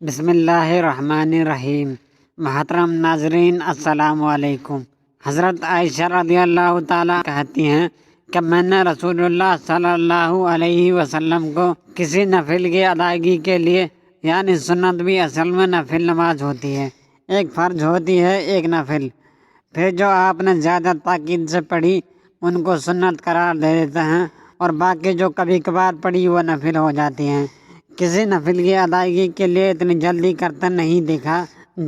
بسم اللہ الرحمن الرحیم۔ محترم ناظرین السلام علیکم۔ حضرت عائشہ رضی اللہ تعالیٰ کہتی ہیں کہ میں نے رسول اللہ صلی اللہ علیہ وسلم کو کسی نفل کی ادائیگی کے لیے، یعنی سنت بھی اصل میں نفل نماز ہوتی ہے، ایک فرض ہوتی ہے ایک نفل، پھر جو آپ نے زیادہ تاکید سے پڑھی ان کو سنت قرار دے دیتے ہیں اور باقی جو کبھی کبھار پڑھی وہ نفل ہو جاتی ہیں۔ کسی نفل کی ادائیگی کے لیے اتنی جلدی کرتے نہیں دیکھا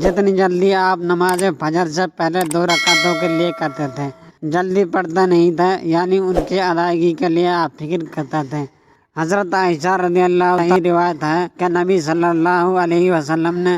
جتنی جلدی آپ نماز فجر سے پہلے 2 رکعتوں کے لیے کرتے تھے۔ جلدی پڑھتے نہیں تھے، یعنی ان کی ادائیگی کے لیے آپ فکر کرتے تھے۔ حضرت عائشہ رضی اللہ عنہا کی روایت ہے کہ نبی صلی اللہ علیہ وسلم نے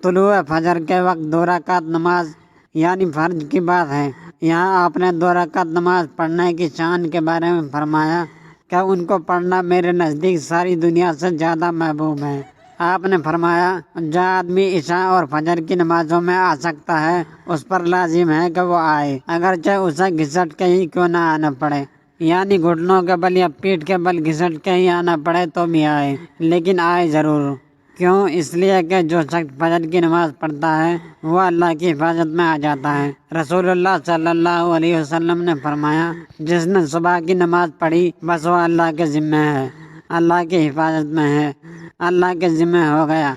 طلوع فجر کے وقت 2 رکعت نماز، یعنی فرض کی بات ہے، یہاں آپ نے 2 رکعت نماز پڑھنے کی شان کے بارے میں فرمایا کہ ان کو پڑھنا میرے نزدیک ساری دنیا سے زیادہ محبوب ہے۔ آپ نے فرمایا جو آدمی عشاء اور فجر کی نمازوں میں آ سکتا ہے اس پر لازم ہے کہ وہ آئے، اگرچہ اسے گھسٹ کے ہی کیوں نہ آنا پڑے، یعنی گھٹنوں کے بل یا پیٹھ کے بل گھسٹ کے ہی آنا پڑے تو بھی آئے، لیکن آئے ضرور۔ کیوں؟ اس لیے کہ جو شخص فجر کی نماز پڑھتا ہے وہ اللہ کی حفاظت میں آ جاتا ہے۔ رسول اللہ صلی اللہ علیہ وسلم نے فرمایا جس نے صبح کی نماز پڑھی بس وہ اللہ کے ذمہ ہے، اللہ کی حفاظت میں ہے، اللہ کے ذمہ ہو گیا۔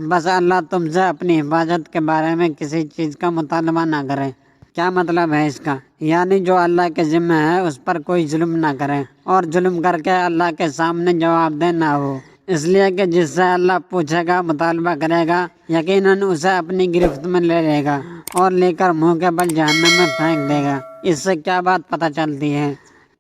بس اللہ تم سے اپنی حفاظت کے بارے میں کسی چیز کا مطالبہ نہ کرے۔ کیا مطلب ہے اس کا؟ یعنی جو اللہ کے ذمہ ہے اس پر کوئی ظلم نہ کرے اور ظلم کر کے اللہ کے سامنے جواب دہ نہ ہو، اس لیے کہ جس سے اللہ پوچھے گا، مطالبہ کرے گا، یقیناً اسے اپنی گرفت میں لے لے گا اور لے کر منہ کے بل جہنم میں پھینک دے گا۔ اس سے کیا بات پتہ چلتی ہے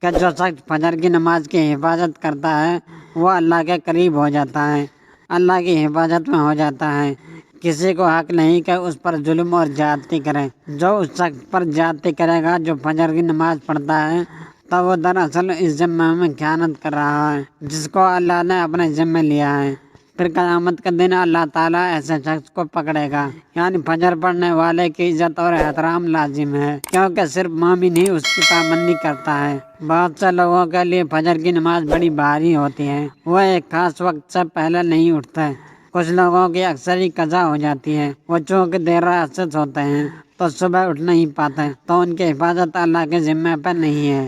کہ جو شخص فجر کی نماز کی حفاظت کرتا ہے وہ اللہ کے قریب ہو جاتا ہے، اللہ کی حفاظت میں ہو جاتا ہے۔ کسی کو حق نہیں کہ اس پر ظلم اور زیادتی کرے۔ جو اس شخص پر زیادتی کرے گا جو فجر کی نماز پڑھتا ہے تو وہ دراصل اس ذمہ میں خیانت کر رہا ہے جس کو اللہ نے اپنے ذمہ لیا ہے۔ پھر قیامت کے دن اللہ تعالیٰ ایسے شخص کو پکڑے گا، یعنی فجر پڑھنے والے کی عزت اور احترام لازم ہے، کیونکہ صرف مومن ہی اس کی پابندی کرتا ہے۔ بہت سے لوگوں کے لیے فجر کی نماز بڑی بھاری ہوتی ہے، وہ ایک خاص وقت سے پہلے نہیں اٹھتے۔ کچھ لوگوں کی اکثر ہی قضا ہو جاتی ہے، وہ چونکہ دیر رات سے سوتے ہیں تو صبح اٹھ نہیں پاتے، تو ان کی حفاظت اللہ کے ذمہ پر نہیں ہے،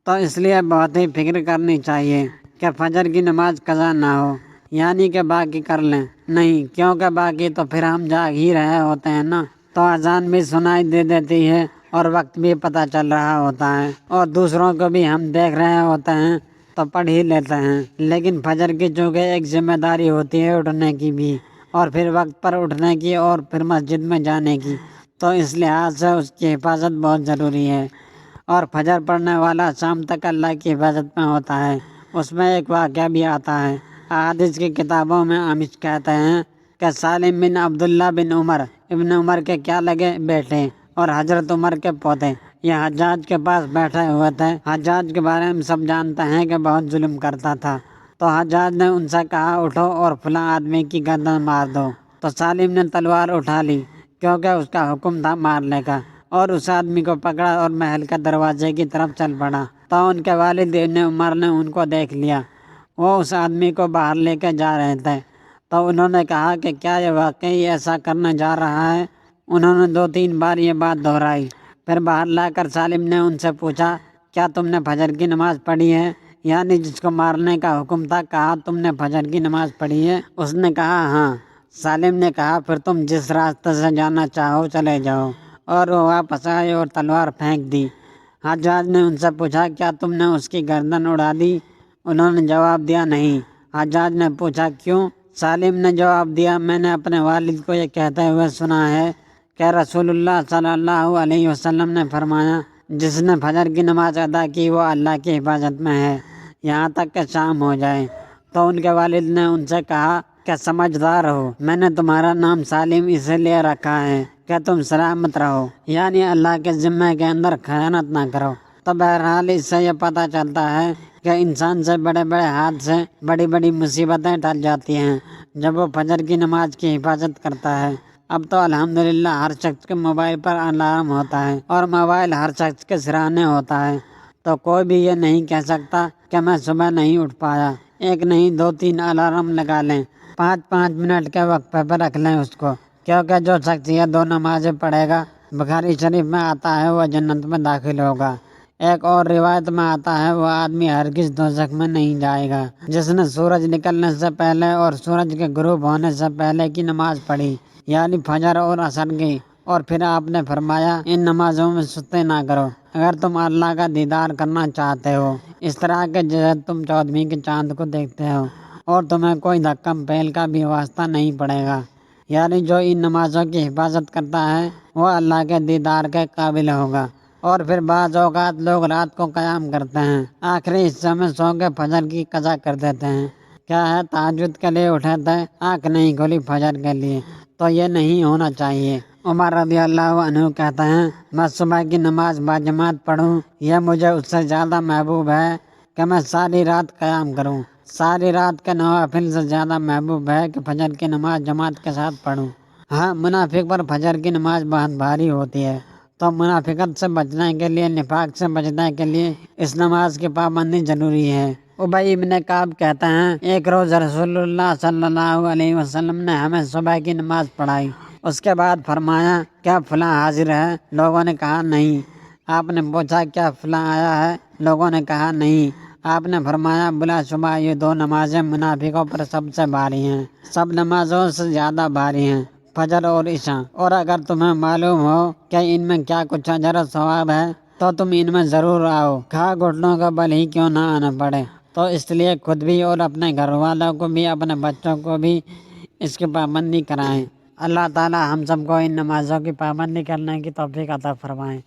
تو اس لیے بہت ہی فکر کرنی چاہیے کہ فجر کی نماز قضا نہ ہو، یعنی کہ باقی کر لیں۔ نہیں، کیونکہ باقی تو پھر ہم جاگ ہی رہے ہوتے ہیں نا، تو اذان بھی سنائی دے دیتی ہے اور وقت بھی پتہ چل رہا ہوتا ہے اور دوسروں کو بھی ہم دیکھ رہے ہوتے ہیں تو پڑھ ہی لیتے ہیں۔ لیکن فجر کی چونکہ ایک ذمہ داری ہوتی ہے اٹھنے کی بھی، اور پھر وقت پر اٹھنے کی اور پھر مسجد میں جانے کی، تو اس لحاظ سے اس کی حفاظت بہت ضروری ہے۔ اور فجر پڑھنے والا شام تک اللہ کی حفاظت میں ہوتا ہے۔ اس میں ایک واقعہ بھی آتا ہے، احادیث کی کتابوں میں ہمش کہتے ہیں کہ سالم بن عبداللہ بن عمر، ابن عمر کے کیا لگے بیٹے اور حضرت عمر کے پوتے، یہ حجاج کے پاس بیٹھے ہوئے تھے۔ حجاج کے بارے میں سب جانتے ہیں کہ بہت ظلم کرتا تھا، تو حجاج نے ان سے کہا اٹھو اور فلاں آدمی کی گردن مار دو، تو سالم نے تلوار اٹھا لی کیونکہ اس کا حکم تھا مارنے کا، اور اس آدمی کو پکڑا اور محل کے دروازے کی طرف چل پڑا، تو ان کے والد ابن عمر نے ان کو دیکھ لیا، وہ اس آدمی کو باہر لے کے جا رہے تھے، تو انہوں نے کہا کہ کیا یہ واقعی ایسا کرنے جا رہا ہے؟ انہوں نے 2-3 بار یہ بات دہرائی، پھر باہر لا کر سالم نے ان سے پوچھا کیا تم نے فجر کی نماز پڑھی ہے؟ یعنی جس کو مارنے کا حکم تھا، کہا تم نے فجر کی نماز پڑھی ہے؟ اس نے کہا ہاں۔ سالم نے کہا پھر تم جس راستے سے جانا چاہو چلے جاؤ، اور وہ واپس آئے اور تلوار پھینک دی۔ حجاج نے ان سے پوچھا کیا تم نے اس کی گردن اڑا دی؟ انہوں نے جواب دیا نہیں۔ حجاج نے پوچھا کیوں؟ سالم نے جواب دیا میں نے اپنے والد کو یہ کہتے ہوئے سنا ہے کہ رسول اللہ صلی اللہ علیہ وسلم نے فرمایا جس نے فجر کی نماز ادا کی وہ اللہ کی حفاظت میں ہے یہاں تک کہ شام ہو جائے۔ تو ان کے والد نے ان سے کہا کہ سمجھدار ہو، میں نے تمہارا نام سالم اسی لیے رکھا ہے کہ تم سلامت رہو، یعنی اللہ کے ذمہ کے اندر خیانت نہ کرو۔ تو بہرحال اس سے یہ پتہ چلتا ہے کہ انسان سے بڑے بڑے حادثے، بڑی بڑی مصیبتیں ٹل جاتی ہیں جب وہ فجر کی نماز کی حفاظت کرتا ہے۔ اب تو الحمدللہ ہر شخص کے موبائل پر الارم ہوتا ہے اور موبائل ہر شخص کے سرانے ہوتا ہے، تو کوئی بھی یہ نہیں کہہ سکتا کہ میں صبح نہیں اٹھ پایا۔ ایک نہیں 2-3 الارم لگا لیں، 5 منٹ کے وقفے پر رکھ لیں اس کو، کیونکہ جو شخص یہ 2 نمازیں پڑھے گا، بخاری شریف میں آتا ہے، وہ جنت میں داخل ہوگا۔ ایک اور روایت میں آتا ہے وہ آدمی ہرگز دوزخ میں نہیں جائے گا جس نے سورج نکلنے سے پہلے اور سورج کے غروب ہونے سے پہلے کی نماز پڑھی، یعنی فجر اور عصر کی۔ اور پھر آپ نے فرمایا ان نمازوں میں سستی نہ کرو اگر تم اللہ کا دیدار کرنا چاہتے ہو، اس طرح کہ جیسے تم 14ویں کے چاند کو دیکھتے ہو، اور تمہیں کوئی دھکم پیل کا بھی واسطہ نہیں پڑے گا، یعنی جو ان نمازوں کی حفاظت کرتا ہے وہ اللہ کے دیدار کے قابل ہوگا۔ اور پھر بعض اوقات لوگ رات کو قیام کرتے ہیں، آخری حصے میں سو کے فجر کی قضا کر دیتے ہیں۔ کیا ہے تہجد کے لیے اٹھے تھے، آنکھ نہیں کھلی فجر کے لیے، تو یہ نہیں ہونا چاہیے۔ عمر رضی اللہ عنہ کہتے ہیں میں صبح کی نماز باجماعت پڑھوں، یہ مجھے اس سے زیادہ محبوب ہے کہ میں ساری رات قیام کروں۔ ساری رات کے نوافل سے زیادہ محبوب ہے کہ فجر کی نماز جماعت کے ساتھ پڑھوں۔ ہاں، منافق پر فجر کی نماز بہت بھاری ہوتی ہے، تو منافقت سے بچنے کے لیے، نفاق سے بچنے کے لیے اس نماز کی پابندی ضروری ہے۔ ابی بن کعب کہتے ہیں ایک روز رسول اللہ صلی اللہ علیہ وسلم نے ہمیں صبح کی نماز پڑھائی، اس کے بعد فرمایا کیا فلاں حاضر ہے؟ لوگوں نے کہا نہیں۔ آپ نے پوچھا کیا فلاں آیا ہے؟ لوگوں نے کہا نہیں۔ آپ نے فرمایا بلا شبہ یہ 2 نمازیں منافقوں پر سب سے بھاری ہیں، سب نمازوں سے زیادہ بھاری ہیں، فجر اور عشاء۔ اور اگر تمہیں معلوم ہو کہ ان میں کیا کچھ اجر و ثواب ہے تو تم ان میں ضرور آؤ، کھا گھٹنوں کا بل ہی کیوں نہ آنا پڑے۔ تو اس لیے خود بھی اور اپنے گھر والوں کو بھی، اپنے بچوں کو بھی اس کی پابندی کرائیں۔ اللہ تعالی ہم سب کو ان نمازوں کی پابندی کرنے کی توفیق عطا فرمائیں۔